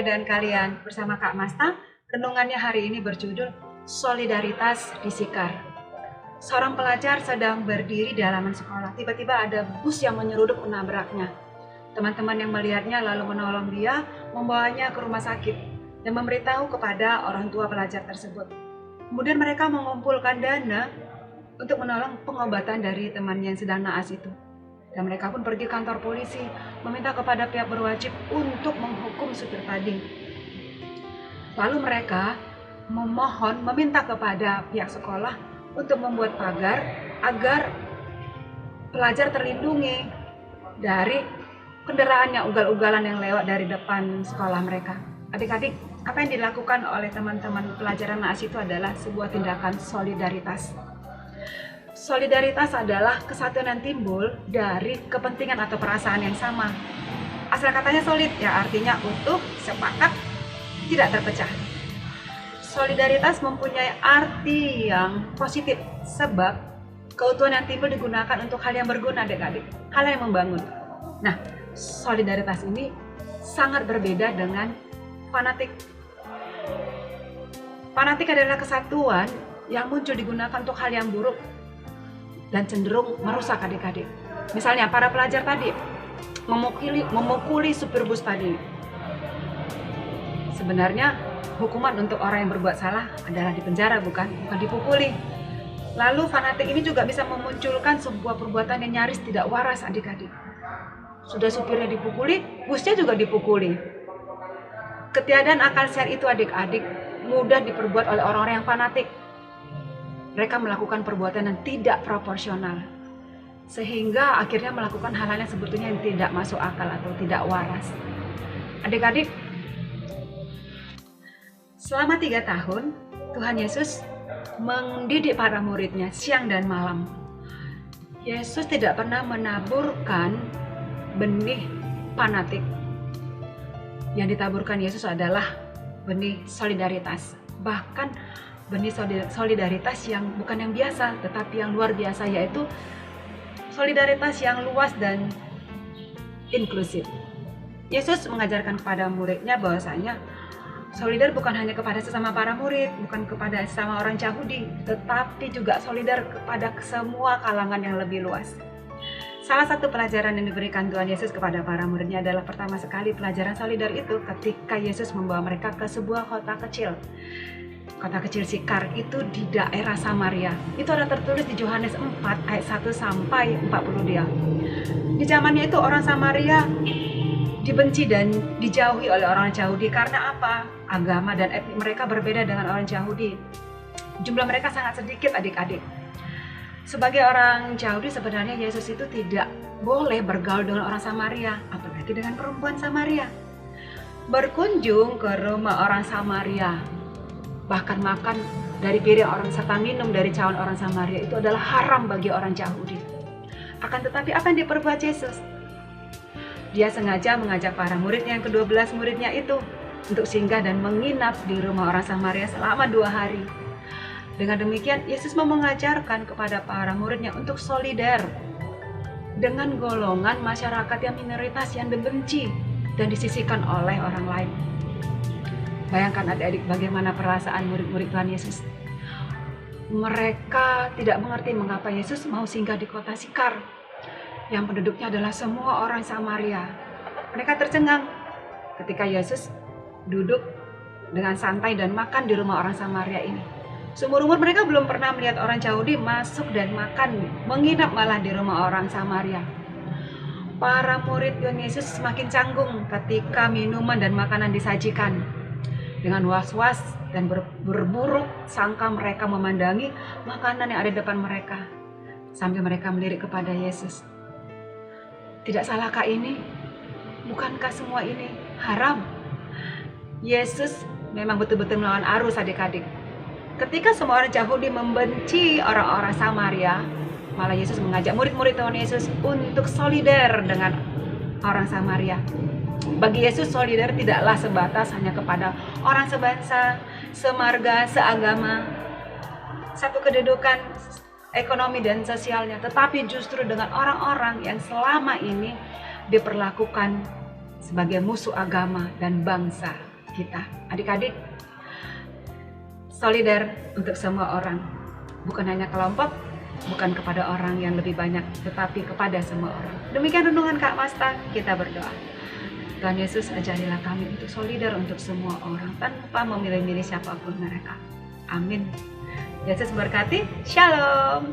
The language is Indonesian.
kembali dengan kalian bersama Kak Masta. Renungannya hari ini berjudul Solidaritas di Sikar. Seorang pelajar sedang berdiri di halaman sekolah. Tiba-tiba ada bus yang menyeruduk menabraknya. Teman-teman yang melihatnya lalu menolong dia, membawanya ke rumah sakit dan memberitahu kepada orang tua pelajar tersebut. Kemudian mereka mengumpulkan dana untuk menolong pengobatan dari temannya yang sedang naas itu. Dan mereka pun pergi kantor polisi, meminta kepada pihak berwajib untuk menghukum supir tadi. Lalu mereka meminta kepada pihak sekolah untuk membuat pagar agar pelajar terlindungi dari kendaraan yang ugal-ugalan yang lewat dari depan sekolah mereka. Adik-adik, apa yang dilakukan oleh teman-teman pelajaran naas itu adalah sebuah tindakan solidaritas. Solidaritas adalah kesatuan yang timbul dari kepentingan atau perasaan yang sama. Asal katanya solid, ya artinya utuh, sepakat, tidak terpecah. Solidaritas mempunyai arti yang positif, sebab keutuhan yang timbul digunakan untuk hal yang berguna, adik-adik, hal yang membangun. Nah, solidaritas ini sangat berbeda dengan fanatik. Fanatik adalah kesatuan yang muncul digunakan untuk hal yang buruk dan cenderung merusak adik-adik. Misalnya para pelajar tadi memukuli supir bus tadi. Sebenarnya hukuman untuk orang yang berbuat salah adalah dipenjara, bukan dipukuli. Lalu fanatik ini juga bisa memunculkan sebuah perbuatan yang nyaris tidak waras, adik-adik. Sudah supirnya dipukuli, busnya juga dipukuli. Ketiadaan akal sehat itu, adik-adik, mudah diperbuat oleh orang-orang yang fanatik. Mereka melakukan perbuatan yang tidak proporsional, sehingga akhirnya melakukan hal-hal yang sebetulnya yang tidak masuk akal atau tidak waras. Adik-adik, selama 3 tahun, Tuhan Yesus mendidik para muridnya siang dan malam. Yesus tidak pernah menaburkan benih fanatik. Yang ditaburkan Yesus adalah benih solidaritas. Bahkan benih solidaritas yang bukan yang biasa, tetapi yang luar biasa, yaitu solidaritas yang luas dan inklusif. Yesus mengajarkan kepada muridnya bahwasanya solidar bukan hanya kepada sesama para murid, bukan kepada sesama orang Yahudi, tetapi juga solidar kepada semua kalangan yang lebih luas. Salah satu pelajaran yang diberikan Tuhan Yesus kepada para muridnya adalah pertama sekali pelajaran solidar itu ketika Yesus membawa mereka ke sebuah kota kecil. Kota kecil Sikar itu di daerah Samaria. Itu ada tertulis di Yohanes 4 ayat 1 sampai 42. Di zamannya itu orang Samaria dibenci dan dijauhi oleh orang Yahudi. Karena apa? Agama dan etnik mereka berbeda dengan orang Yahudi. Jumlah mereka sangat sedikit, adik-adik. Sebagai orang Yahudi sebenarnya Yesus itu tidak boleh bergaul dengan orang Samaria, apalagi dengan perempuan Samaria. Berkunjung ke rumah orang Samaria, bahkan makan dari piring orang serta minum dari cawan orang Samaria itu adalah haram bagi orang Yahudi. Akan tetapi apa yang diperbuat Yesus? Dia sengaja mengajak para muridnya yang ke-12 muridnya itu untuk singgah dan menginap di rumah orang Samaria selama 2 hari. Dengan demikian Yesus mau mengajarkan kepada para muridnya untuk solidar dengan golongan masyarakat yang minoritas yang dibenci dan disisihkan oleh orang lain. Bayangkan adik-adik bagaimana perasaan murid-murid Tuhan Yesus. Mereka tidak mengerti mengapa Yesus mau singgah di kota Sikar yang penduduknya adalah semua orang Samaria. Mereka tercengang ketika Yesus duduk dengan santai dan makan di rumah orang Samaria ini. Seumur-umur mereka belum pernah melihat orang Yahudi masuk dan makan, menginap malah di rumah orang Samaria. Para murid Tuhan Yesus semakin canggung ketika minuman dan makanan disajikan. Dengan was-was dan berburuk sangka mereka memandangi makanan yang ada di depan mereka, sambil mereka melirik kepada Yesus. Tidak salahkah ini? Bukankah semua ini haram? Yesus memang betul-betul melawan arus, adik-adik. Ketika semua orang Yahudi membenci orang-orang Samaria, malah Yesus mengajak murid-murid Tuhan Yesus untuk solidar dengan orang Samaria. Bagi Yesus, solidar tidaklah sebatas hanya kepada orang sebangsa, semarga, seagama, satu kedudukan ekonomi dan sosialnya, tetapi justru dengan orang-orang yang selama ini diperlakukan sebagai musuh agama dan bangsa. kita. Adik-adik, solider untuk semua orang, bukan hanya kelompok, bukan kepada orang yang lebih banyak, tetapi kepada semua orang. Demikian renungan Kak Masta, kita berdoa. Tuhan Yesus, ajarilah kami untuk solider untuk semua orang tanpa memilih-milih siapapun mereka. Amin. Yesus berkati. Shalom.